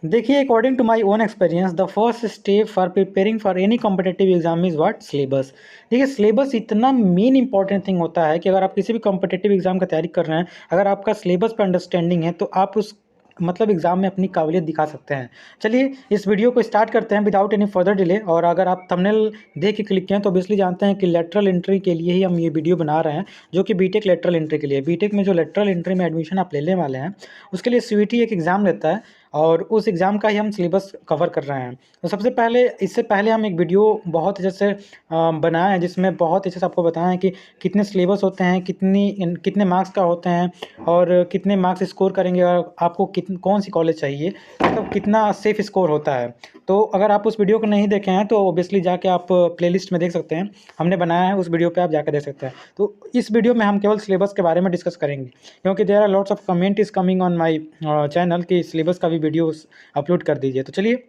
देखिए, according to my own experience the first step for preparing for any competitive exam is what? Syllabus. देखिए, syllabus इतना main important thing होता है कि अगर आप किसी भी कॉम्पिटिटिव एग्जाम का तैयारी कर रहे हैं, अगर आपका सिलेबस पर अंडरस्टैंडिंग है तो आप उस मतलब एग्जाम में अपनी काबिलियत दिखा सकते हैं। चलिए इस वीडियो को स्टार्ट करते हैं विदाउट एनी फर्दर डिले। और अगर आप थंबनेल देख के क्लिक किए हैं तो ऑब्वियसली जानते हैं कि लेटरल एंट्री के लिए ही हम ये वीडियो बना रहे हैं, जो कि बीटेक लेटरल एंट्री के लिए। बीटेक में जो लेटरल एंट्री में एडमिशन आप लेने वाले हैं, उसके लिए सीयूईटी एक एग्ज़ाम रहता है और उस एग्ज़ाम का ही हम सिलेबस कवर कर रहे हैं। तो सबसे पहले इससे पहले हम एक वीडियो बहुत अच्छे से बनाए हैं, जिसमें बहुत अच्छे से आपको बताया है कि कितने सिलेबस होते हैं, कितने मार्क्स का होते हैं और कितने मार्क्स स्कोर करेंगे और आपको कौन सी कॉलेज चाहिए, मतलब कितना सेफ स्कोर होता है। तो अगर आप उस वीडियो को नहीं देखे हैं तो ऑब्वियसली जाके आप प्लेलिस्ट में देख सकते हैं, हमने बनाया है, उस वीडियो पे आप जाकर देख सकते हैं। तो इस वीडियो में हम केवल सिलेबस के बारे में डिस्कस करेंगे, क्योंकि there are lots of comment is coming on my channel कि सिलेबस का भी वीडियोस अपलोड कर दीजिए। तो चलिए,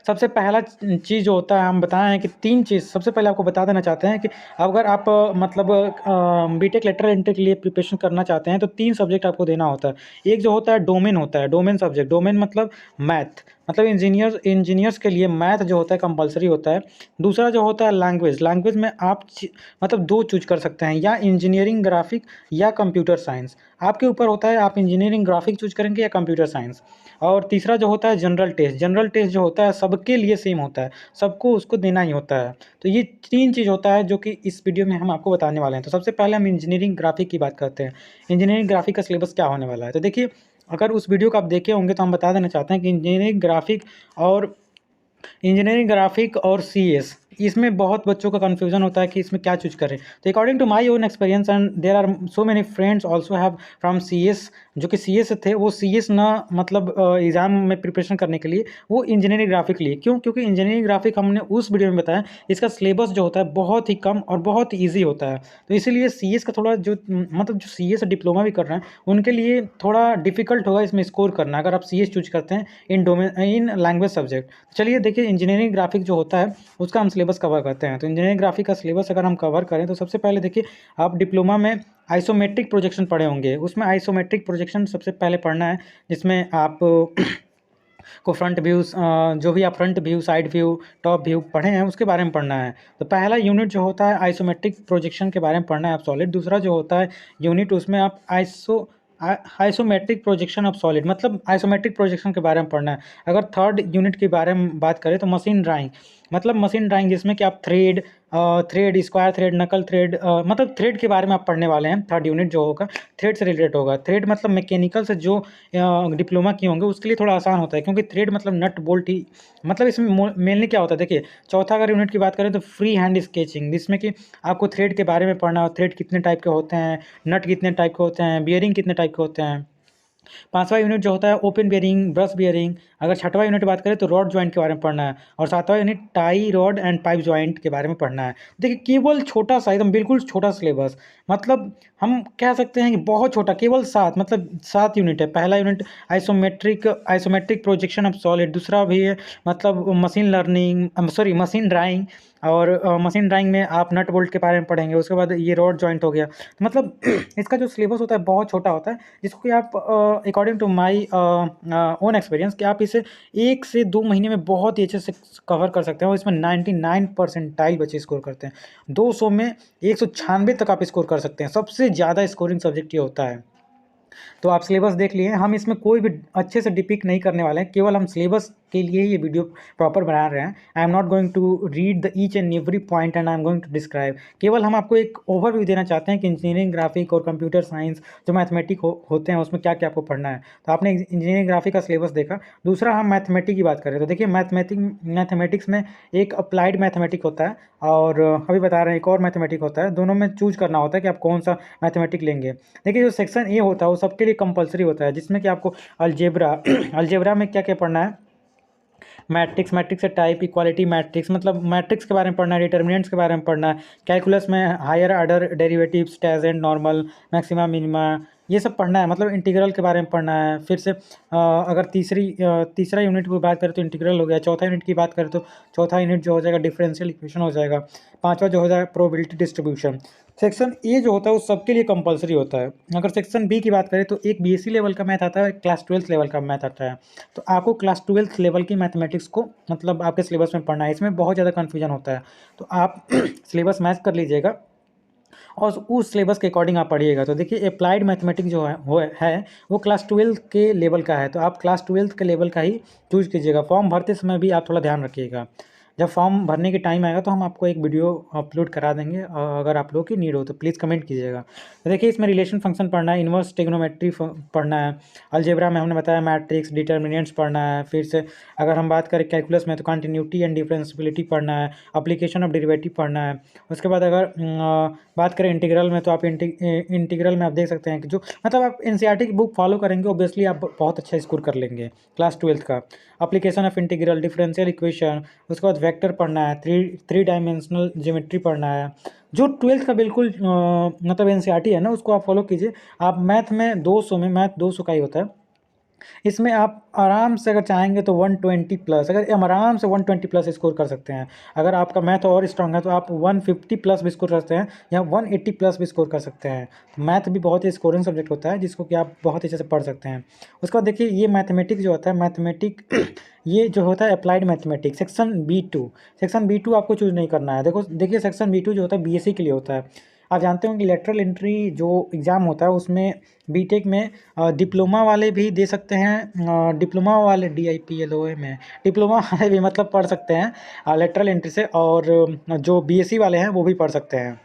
सबसे पहला चीज़ जो होता है, हम बताए हैं कि 3 चीज़ सबसे पहले आपको बता देना चाहते हैं कि अगर आप मतलब बीटेक लेटरल एंट्री के लिए प्रिपरेशन करना चाहते हैं तो 3 सब्जेक्ट आपको देना होता है। एक जो होता है डोमेन होता है, डोमेन सब्जेक्ट। डोमेन मतलब मैथ, मतलब इंजीनियर्स के लिए मैथ जो होता है कंपल्सरी होता है। दूसरा जो होता है लैंग्वेज। लैंग्वेज में आप मतलब 2 चूज़ कर सकते हैं, या इंजीनियरिंग ग्राफिक या कंप्यूटर साइंस। आपके ऊपर होता है आप इंजीनियरिंग ग्राफिक चूज़ करेंगे या कंप्यूटर साइंस। और तीसरा जो होता है जनरल टेस्ट। जनरल टेस्ट जो होता है सबके लिए सेम होता है, सबको उसको देना ही होता है। तो ये 3 चीज़ होता है जो कि इस वीडियो में हम आपको बताने वाले हैं। तो सबसे पहले हम इंजीनियरिंग ग्राफिक की बात करते हैं। इंजीनियरिंग ग्राफिक का सिलेबस क्या होने वाला है? तो देखिए, अगर उस वीडियो को आप देखे होंगे तो हम बता देना चाहते हैं कि इंजीनियरिंग ग्राफिक और सीएस, इसमें बहुत बच्चों का कन्फ्यूजन होता है कि इसमें क्या चूज़ करें। तो according to my own experience and there are so many friends also have from CS, जो कि सीएस से थे, वो सीएस ना मतलब एग्ज़ाम में प्रिपरेशन करने के लिए वो इंजीनियरिंग ग्राफिक लिए। क्यों? क्योंकि इंजीनियरिंग ग्राफिक हमने उस वीडियो में बताया, इसका सिलेबस जो होता है बहुत ही कम और बहुत ईजी होता है। तो इसीलिए सीएस का थोड़ा जो मतलब जो सीएस डिप्लोमा भी कर रहे हैं उनके लिए थोड़ा डिफिकल्ट होगा इसमें स्कोर करना, अगर आप सीएस चूज करते हैं इन लैंग्वेज सब्जेक्ट। चलिए देखिए, इंजीनियरिंग ग्राफिक जो होता है उसका हम सिलेबस कवर करते हैं। तो इंजीनियरिंग ग्राफिक का सिलेबस अगर हम कवर करें तो सबसे पहले देखिए, आप डिप्लोमा में आइसोमेट्रिक प्रोजेक्शन पढ़े होंगे। उसमें आइसोमेट्रिक प्रोजेक्शन सबसे पहले पढ़ना है, जिसमें आप को फ्रंट व्यूज़, जो भी आप front view, side view, top view पढ़े हैं उसके बारे में पढ़ना है। तो पहला यूनिट जो होता है आइसोमेट्रिक प्रोजेक्शन के बारे में पढ़ना है आप सॉलिड। दूसरा जो होता है यूनिट, उसमें आप आइसोमेट्रिक प्रोजेक्शन ऑफ सॉलिड, मतलब आइसोमेट्रिक प्रोजेक्शन के बारे में पढ़ना है। अगर थर्ड यूनिट के बारे में बात करें तो मशीन ड्राइंग, मतलब मशीन ड्राइंग जिसमें कि आप थ्रेड, स्क्वायर थ्रेड, नकल थ्रेड, मतलब थ्रेड के बारे में आप पढ़ने वाले हैं। थर्ड यूनिट जो होगा थ्रेड से रिलेटेड होगा। थ्रेड मतलब मैकेनिकल से जो डिप्लोमा किए होंगे उसके लिए थोड़ा आसान होता है, क्योंकि थ्रेड मतलब नट बोल्ट ही, मतलब इसमें मेनली क्या होता है। देखिए, चौथा अगर यूनिट की बात करें तो फ्री हैंड स्केचिंग, जिसमें कि आपको थ्रेड के बारे में पढ़ना हो, थ्रेड कितने टाइप के होते हैं, नट कितने टाइप के होते हैं, बियरिंग कितने टाइप के होते हैं। पाँचवा यूनिट जो होता है ओपन बियरिंग, ब्रश बियरिंग। अगर छठवां यूनिट की बात करें तो रॉड जॉइंट के बारे में पढ़ना है। और सातवां unit tie rod and pipe joint के बारे में पढ़ना है। देखिए, केवल छोटा सा, एकदम बिल्कुल छोटा सिलेबस, मतलब हम कह सकते हैं कि बहुत छोटा, केवल 7, मतलब 7 यूनिट है। पहला unit isometric projection of solid. दूसरा भी है मतलब मशीन ड्राइंग। और मशीन ड्राइंग में आप नट बोल्ट के बारे में पढ़ेंगे। उसके बाद ये रॉड जॉइंट हो गया। तो मतलब इसका जो सिलेबस होता है बहुत छोटा होता है, जिसको कि आप according to my own experience कि आप इसे 1 से 2 महीने में बहुत ही अच्छे से कवर कर सकते हैं। और इसमें 99 परसेंटाइल बच्चे स्कोर करते हैं। 200 में 196 तक आप स्कोर कर सकते हैं। सबसे ज़्यादा स्कोरिंग सब्जेक्ट ये होता है। तो आप सिलेबस देख लिए, हम इसमें कोई भी अच्छे से डिपिक्ट नहीं करने वाले हैं, केवल हम सिलेबस के लिए ही ये वीडियो प्रॉपर बना रहे हैं। I am not going to read the each and every point and I am going to describe. केवल हम आपको एक ओवरव्यू देना चाहते हैं कि इंजीनियरिंग ग्राफिक और कंप्यूटर साइंस जो मैथमेटिक होते हैं उसमें क्या क्या आपको पढ़ना है। तो आपने इंजीनियरिंग ग्राफिक का सिलेबस देखा। दूसरा, हम मैथमेटिक की बात करें तो देखिए, मैथमेटिक्स में एक अप्लाइड मैथमेटिक होता है और अभी बता रहे हैं एक और मैथमेटिक होता है। दोनों में चूज करना होता है कि आप कौन सा मैथमेटिक लेंगे। देखिए, जो सेक्शन ए होता है वो सबके लिए कंपलसरी होता है, जिसमें कि आपको अलजेब्रा अलजेब्रा में क्या क्या पढ़ना है, मैट्रिक्स से टाइप, इक्वालिटी मैट्रिक्स, मतलब मैट्रिक्स के बारे में पढ़ना है, डिटर्मिनेंट्स के बारे में पढ़ना है। कैलकुलस में higher order derivatives, tangent, normal, maxima, minima, ये सब पढ़ना है, मतलब इंटीग्रल के बारे में पढ़ना है। फिर से अगर तीसरा यूनिट की बात करें तो इंटीग्रल हो गया, चौथा यूनिट की बात करें तो चौथा यूनिट जो हो जाएगा डिफरेंशियल इक्वेशन हो जाएगा, पांचवा जो हो जाएगा प्रोबेबिलिटी डिस्ट्रीब्यूशन। सेक्शन ए जो होता है वो सबके लिए कंपलसरी होता है। अगर सेक्शन बी की बात करें तो एक बीएससी लेवल का मैथ आता है, क्लास 12th लेवल का मैथ आता है। तो आपको क्लास 12th लेवल की मैथमेटिक्स को मतलब आपके सिलेबस में पढ़ना है। इसमें बहुत ज़्यादा कन्फ्यूजन होता है, तो आप सिलेबस मैच कर लीजिएगा और उस सिलेबस के अकॉर्डिंग आप पढ़िएगा। तो देखिए अप्लाइड मैथमेटिक्स जो है वो क्लास 12 के लेवल का है, तो आप क्लास 12 के लेवल का ही चूज कीजिएगा। फॉर्म भरते समय भी आप थोड़ा ध्यान रखिएगा। जब फॉर्म भरने के टाइम आएगा तो हम आपको एक वीडियो अपलोड करा देंगे, और अगर आप लोगों की नीड हो तो प्लीज़ कमेंट कीजिएगा। तो देखिए इसमें रिलेशन फंक्शन पढ़ना है, इन्वर्स ट्रिग्नोमेट्री पढ़ना है, अलजेब्रा में हमने बताया मैट्रिक्स डिटर्मिनेंट्स पढ़ना है। फिर से अगर हम बात करें कैलकुलस में तो कंटिन्यूटी एंड डिफरेंशियबिलिटी पढ़ना है, एप्लीकेशन ऑफ डेरिवेटिव पढ़ना है। उसके बाद अगर बात करें इंटीग्रल में तो आप इंटीग्रल में आप देख सकते हैं कि जो मतलब आप एनसीईआरटी की बुक फॉलो करेंगे ऑब्वियसली आप बहुत अच्छा स्कोर कर लेंगे क्लास 12 का। Application of integral, differential equation, उसके बाद वेक्टर पढ़ना है, थ्री डायमेंशनल ज्योमेट्री पढ़ना है। जो 12th का बिल्कुल मतलब एनसीईआरटी है ना उसको आप फॉलो कीजिए। आप मैथ में 200 का ही होता है, इसमें आप आराम से अगर चाहेंगे तो 120 प्लस, अगर हम आराम से 120 प्लस स्कोर कर सकते हैं। अगर आपका मैथ और स्ट्रांग है तो आप 150 प्लस भी स्कोर कर सकते हैं या 180 प्लस भी स्कोर कर सकते हैं। तो मैथ भी बहुत ही स्कोरिंग सब्जेक्ट होता है जिसको कि आप बहुत अच्छे से पढ़ सकते हैं। उसके बाद देखिए ये मैथमेटिक्स जो होता है ये जो होता है applied mathematics section B two आपको चूज नहीं करना है। देखिए सेक्शन बी टू जो होता है बीएससी के लिए होता है। आप जानते हो कि लेटरल एंट्री जो एग्ज़ाम होता है उसमें बीटेक में डिप्लोमा वाले भी दे सकते हैं, डिप्लोमा वाले DIPLOA में डिप्लोमा वाले भी मतलब पढ़ सकते हैं लेटरल एंट्री से, और जो बीएससी वाले हैं वो भी पढ़ सकते हैं।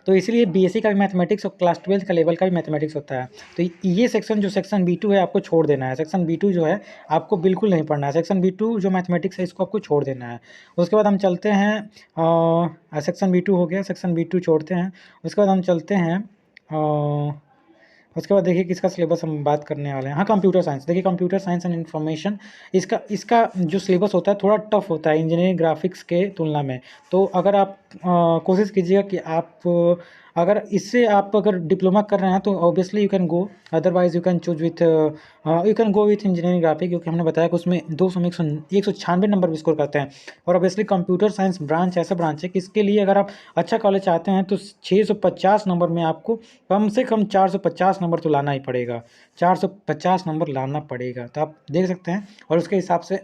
तो इसीलिए बीएससी का भी मैथमेटिक्स और क्लास 12 का लेवल का भी मैथमेटिक्स होता है। तो ये सेक्शन बी टू है आपको छोड़ देना है। सेक्शन बी टू जो है आपको बिल्कुल नहीं पढ़ना है। सेक्शन बी टू जो मैथमेटिक्स है इसको आपको छोड़ देना है। उसके बाद हम चलते हैं सेक्शन बी टू हो गया, सेक्शन बी टू छोड़ते हैं। उसके बाद हम चलते हैं उसके बाद देखिए किसका सिलेबस हम बात करने वाले हैं। हाँ, कंप्यूटर साइंस। देखिए कंप्यूटर साइंस एंड इन्फॉर्मेशन इसका जो सिलेबस होता है थोड़ा टफ होता है इंजीनियरिंग ग्राफिक्स के तुलना में। तो अगर आप कोशिश कीजिएगा कि आप अगर इससे आप अगर डिप्लोमा कर रहे हैं तो obviously you can go, otherwise you can go with engineering graphic, क्योंकि हमने बताया कि उसमें 200 में 196 नंबर भी स्कोर करते हैं। और ऑब्वियसली कंप्यूटर साइंस ब्रांच ऐसा ब्रांच है कि इसके लिए अगर आप अच्छा कॉलेज चाहते हैं तो 650 नंबर में आपको कम से कम 450 नंबर तो लाना ही पड़ेगा, 450 नंबर लाना पड़ेगा। तो आप देख सकते हैं और उसके हिसाब से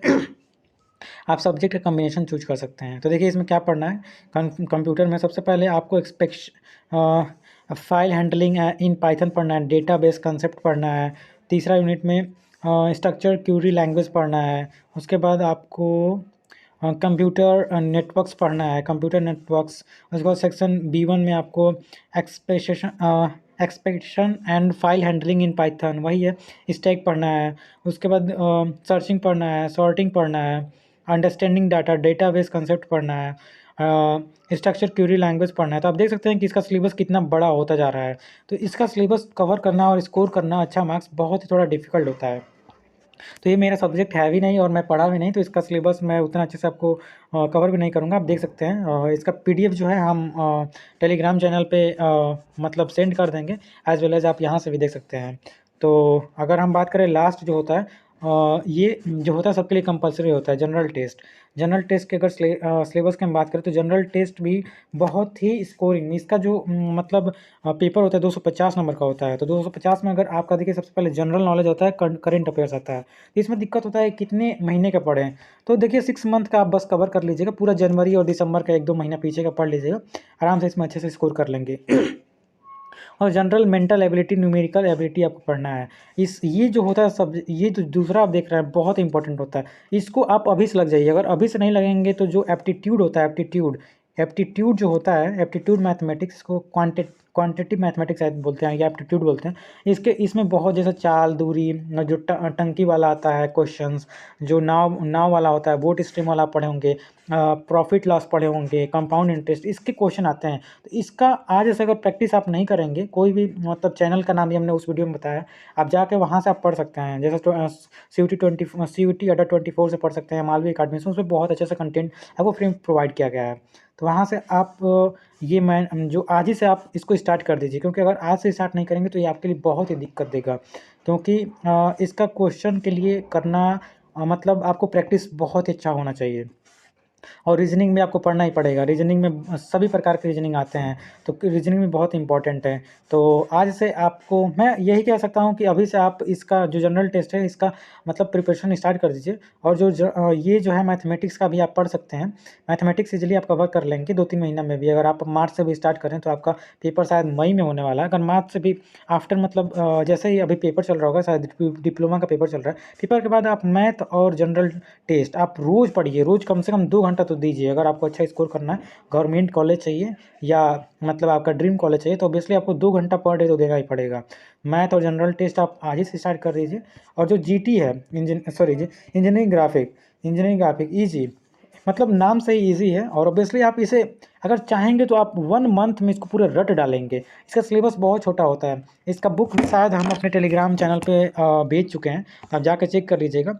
आप सब्जेक्ट का कम्बिनेशन चूज कर सकते हैं। तो देखिए इसमें क्या पढ़ना है कंप्यूटर में। सबसे पहले आपको फाइल हैंडलिंग इन पाइथन पढ़ना है, डेटाबेस कंसेप्ट पढ़ना है। तीसरा यूनिट में स्ट्रक्चर क्यूरी लैंग्वेज पढ़ना है। उसके बाद आपको कंप्यूटर नेटवर्क्स पढ़ना है, कंप्यूटर नेटवर्क्स। उसके बाद सेक्शन B1 में आपको expectation and file handling in Python वही है, स्टैक पढ़ना है। उसके बाद सर्चिंग पढ़ना है, सॉर्टिंग पढ़ना है, अंडरस्टैंडिंग डाटा, डेटाबेस कंसेप्ट पढ़ना है, स्ट्रक्चर क्यूरी लैंग्वेज पढ़ना है। तो आप देख सकते हैं कि इसका सिलेबस कितना बड़ा होता जा रहा है। तो इसका सिलेबस कवर करना और स्कोर करना अच्छा मार्क्स बहुत ही थोड़ा डिफिकल्ट होता है। तो ये मेरा सब्जेक्ट है भी नहीं और मैं पढ़ा भी नहीं, तो इसका सिलेबस मैं उतना अच्छे से आपको कवर भी नहीं करूँगा। आप देख सकते हैं इसका PDF जो है हम टेलीग्राम चैनल पे मतलब सेंड कर देंगे, एज वेल एज आप यहाँ से भी देख सकते हैं। तो अगर हम बात करें लास्ट जो होता है ये जो होता है सबके लिए कंपलसरी होता है जनरल टेस्ट के अगर सिलेबस की हम बात करें तो जनरल टेस्ट भी बहुत ही स्कोरिंग, इसका जो मतलब पेपर होता है 250 नंबर का होता है। तो 250 में अगर आपका देखिए सबसे पहले जनरल नॉलेज होता है, करंट अफेयर्स आता है। तो इसमें दिक्कत होता है कितने महीने का पढ़ें। तो देखिए 6 मंथ का आप बस कवर कर लीजिएगा, पूरा जनवरी और दिसंबर का 1-2 महीना पीछे का पढ़ लीजिएगा, आराम से इसमें अच्छे से स्कोर कर लेंगे। और general mental ability, numerical ability आपको पढ़ना है। ये जो होता है सब, ये जो दूसरा आप देख रहे हैं बहुत इंपॉर्टेंट होता है, इसको आप अभी से लग जाइए। अगर अभी से नहीं लगेंगे तो जो एप्टीट्यूड होता है, एप्टीट्यूड जो होता है, एप्टीट्यूड मैथमेटिक्स को क्वांटिटिव मैथमेटिक्स शायद बोलते हैं या एप्टीट्यूड बोलते हैं। इसमें बहुत जैसा चाल, दूरी, जो टंकी वाला आता है क्वेश्चंस, जो नाव वाला होता है, बोट स्ट्रीम वाला पढ़े होंगे, प्रॉफिट लॉस पढ़े होंगे, कंपाउंड इंटरेस्ट, इसके क्वेश्चन आते हैं। तो इसका आज ऐसे अगर प्रैक्टिस आप नहीं करेंगे, कोई भी मतलब चैनल का नाम भी हमने उस वीडियो में बताया, आप जाके वहाँ से आप पढ़ सकते हैं। जैसे CUT अड्डा 24 से पढ़ सकते हैं, मालवी अकाडमी से, उसमें बहुत अच्छे से कंटेंट आपको फ्री में प्रोवाइड किया गया है। तो वहाँ से आप ये मैं जो आज ही से आप इसको स्टार्ट कर दीजिए, क्योंकि अगर आज से स्टार्ट नहीं करेंगे तो ये आपके लिए बहुत ही दिक्कत देगा। क्योंकि इसका क्वेश्चन के लिए करना मतलब आपको प्रैक्टिस बहुत ही अच्छा होना चाहिए। और रीजनिंग में आपको पढ़ना ही पड़ेगा। रीजनिंग में सभी प्रकार के रीजनिंग आते हैं, तो रीजनिंग में बहुत इंपॉर्टेंट है। तो आज से आपको मैं यही कह सकता हूँ कि अभी से आप इसका जो जनरल टेस्ट है इसका मतलब प्रिपरेशन स्टार्ट कर दीजिए। और ये जो है मैथमेटिक्स का भी आप पढ़ सकते हैं। मैथमेटिक्स इजीली आप कवर कर लेंगे 2-3 महीना में भी। अगर आप मार्च से भी स्टार्ट करें तो आपका पेपर शायद मई में होने वाला है। अगर मार्च से भी आफ्टर मतलब जैसे ही अभी पेपर चल रहा होगा, शायद डिप्लोमा का पेपर चल रहा है, पेपर के बाद आप मैथ और जनरल टेस्ट आप रोज़ पढ़िए। रोज़ कम से कम 2 घंटा तो दीजिए। अगर आपको अच्छा स्कोर करना है, गवर्नमेंट कॉलेज चाहिए या मतलब आपका ड्रीम कॉलेज चाहिए, तो ऑब्वियसली आपको 2 घंटा पर डे तो देना ही पड़ेगा। मैथ और जनरल टेस्ट आप आज ही से स्टार्ट कर दीजिए। और जो जीटी है इंजीनियरिंग ग्राफिक ईजी, मतलब नाम से ही ईजी है। और ऑब्वियसली आप इसे अगर चाहेंगे तो आप 1 मंथ में इसको पूरा रट डालेंगे। इसका सिलेबस बहुत छोटा होता है। इसका बुक भी शायद हम अपने टेलीग्राम चैनल पे भेज चुके हैं, आप जाकर चेक कर लीजिएगा।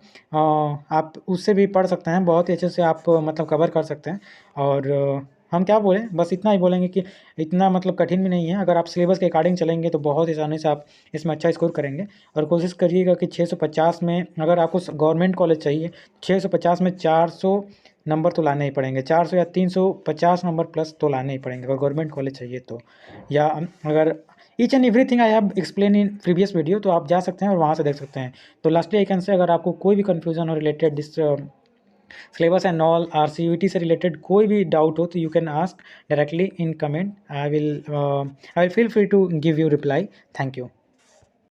आप उससे भी पढ़ सकते हैं, बहुत ही अच्छे से आप मतलब कवर कर सकते हैं। और हम क्या बोलें, बस इतना ही बोलेंगे कि इतना मतलब कठिन भी नहीं है। अगर आप सिलेबस के अकॉर्डिंग चलेंगे तो बहुत ही आसानी से आप इसमें अच्छा स्कोर करेंगे। और कोशिश करिएगा कि 650 में, अगर आपको गवर्नमेंट कॉलेज चाहिए, 650 में 400 नंबर तो लाने ही पड़ेंगे। 400 या 350 नंबर प्लस तो लाने ही पड़ेंगे अगर गवर्नमेंट कॉलेज चाहिए तो। या अगर each and everything I have explain in previous video, तो आप जा सकते हैं और वहाँ से देख सकते हैं। तो लास्टली आई कैन से, अगर आपको कोई भी कन्फ्यूजन हो related this syllabus and all, RCUT से रिलेटेड कोई भी डाउट हो, तो you can ask directly in comment. I will feel free to give you reply. Thank you.